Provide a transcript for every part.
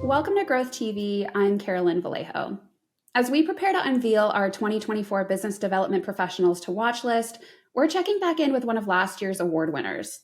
Welcome to Growth TV. I'm Carolyn Vallejo. As we prepare to unveil our 2024 Business Development Professionals to Watch list, we're checking back in with one of last year's award winners.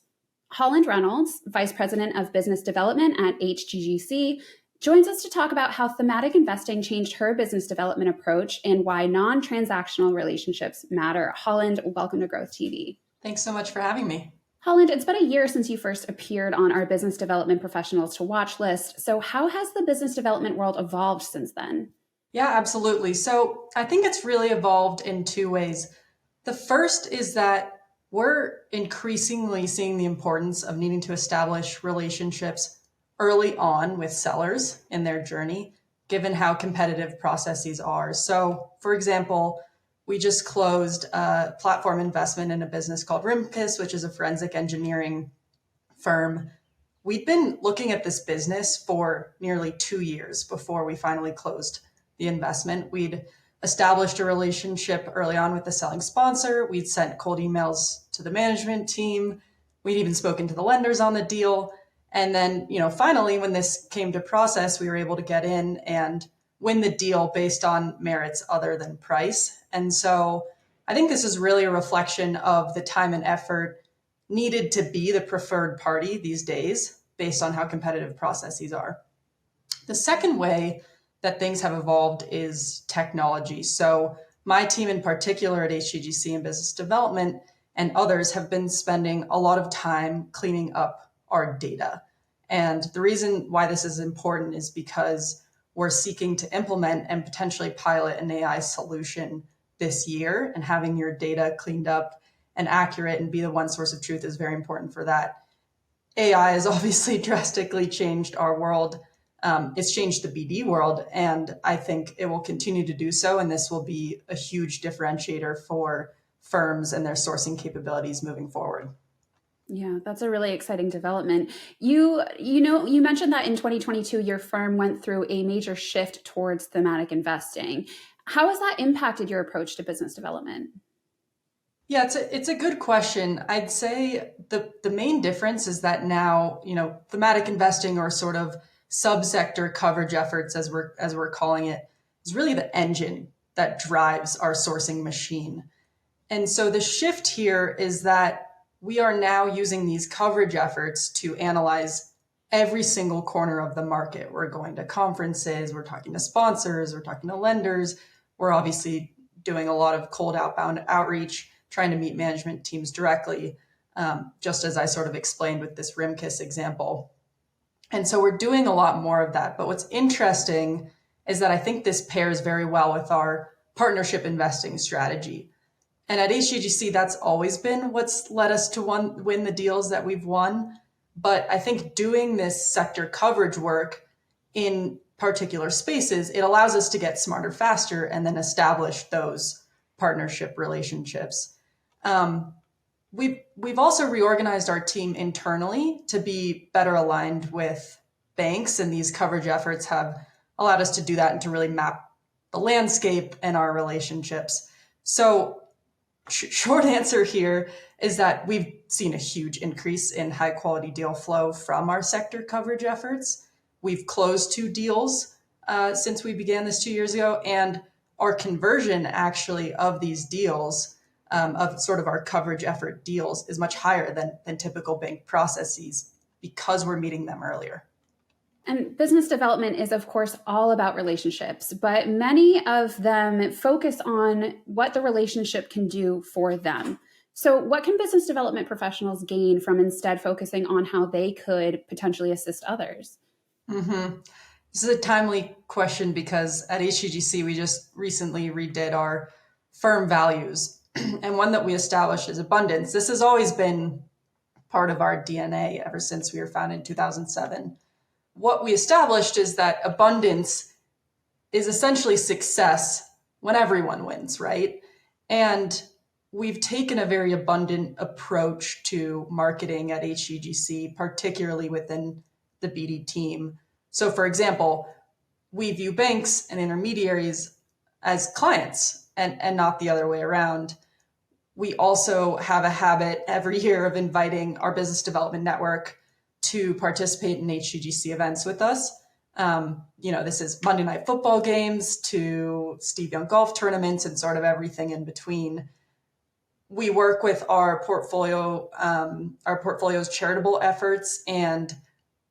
Holland Reynolds, Vice President of Business Development at HGGC, joins us to talk about how thematic investing changed her business development approach and why non-transactional relationships matter. Holland, welcome to Growth TV. Thanks so much for having me. Holland, it's been a year since you first appeared on our Business Development Professionals to Watch list. So how has the business development world evolved since then? Yeah, absolutely. So I think it's really evolved in two ways. The first is that we're increasingly seeing the importance of needing to establish relationships early on with sellers in their journey, given how competitive processes are. So, for example, we just closed a platform investment in a business called Rimkus, which is a forensic engineering firm. We'd been looking at this business for nearly 2 years before we finally closed the investment. We'd established a relationship early on with the selling sponsor. We'd sent cold emails to the management team. We'd even spoken to the lenders on the deal. And then, finally, when this came to process, we were able to get in and win the deal based on merits other than price. And so I think this is really a reflection of the time and effort needed to be the preferred party these days based on how competitive processes are. The second way that things have evolved is technology. So my team in particular at HGGC and business development and others have been spending a lot of time cleaning up our data. And the reason why this is important is because we're seeking to implement and potentially pilot an AI solution this year, and having your data cleaned up and accurate and be the one source of truth is very important for that. AI has obviously drastically changed our world. It's changed the BD world, and I think it will continue to do so. And this will be a huge differentiator for firms and their sourcing capabilities moving forward. Yeah, that's a really exciting development. You mentioned that in 2022, your firm went through a major shift towards thematic investing. How has that impacted your approach to business development? Yeah, it's a good question. I'd say the main difference is that now, thematic investing, or sort of subsector coverage efforts, as we're calling it, is really the engine that drives our sourcing machine. And so the shift here is that we are now using these coverage efforts to analyze every single corner of the market. We're going to conferences, we're talking to sponsors, we're talking to lenders. We're obviously doing a lot of cold outbound outreach, trying to meet management teams directly, just as I sort of explained with this Rimkus example. And so we're doing a lot more of that. But what's interesting is that I think this pairs very well with our partnership investing strategy. And at HGGC, that's always been what's led us to win the deals that we've won. But I think doing this sector coverage work in particular spaces, it allows us to get smarter faster and then establish those partnership relationships. We've also reorganized our team internally to be better aligned with banks, and these coverage efforts have allowed us to do that and to really map the landscape and our relationships. So short answer here is that we've seen a huge increase in high quality deal flow from our sector coverage efforts. We've closed 2 deals since we began this 2 years ago, and our conversion actually of these deals, of sort of our coverage effort deals, is much higher than typical bank processes because we're meeting them earlier. And business development is, of course, all about relationships, but many of them focus on what the relationship can do for them. So what can business development professionals gain from instead focusing on how they could potentially assist others? Mm-hmm. This is a timely question because at HGGC, we just recently redid our firm values. And one that we established is abundance. This has always been part of our DNA ever since we were founded in 2007. What we established is that abundance is essentially success when everyone wins, right? And we've taken a very abundant approach to marketing at HGGC, particularly within the BD team. So for example, we view banks and intermediaries as clients and not the other way around. We also have a habit every year of inviting our business development network to participate in HGGC events with us. This is Monday Night Football games to Steve Young golf tournaments and sort of everything in between. We work with our portfolio's charitable efforts, and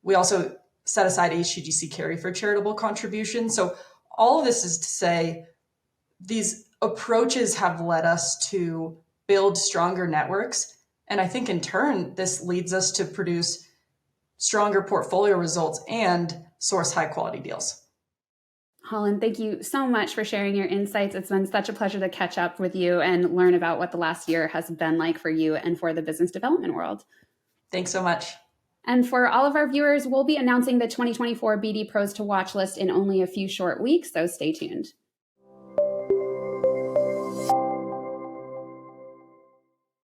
we also set aside HTGC carry for charitable contributions. So all of this is to say these approaches have led us to build stronger networks. And I think in turn, this leads us to produce stronger portfolio results and source high quality deals. Holland, thank you so much for sharing your insights. It's been such a pleasure to catch up with you and learn about what the last year has been like for you and for the business development world. Thanks so much. And for all of our viewers, we'll be announcing the 2024 BD Pros to Watch list in only a few short weeks, so stay tuned.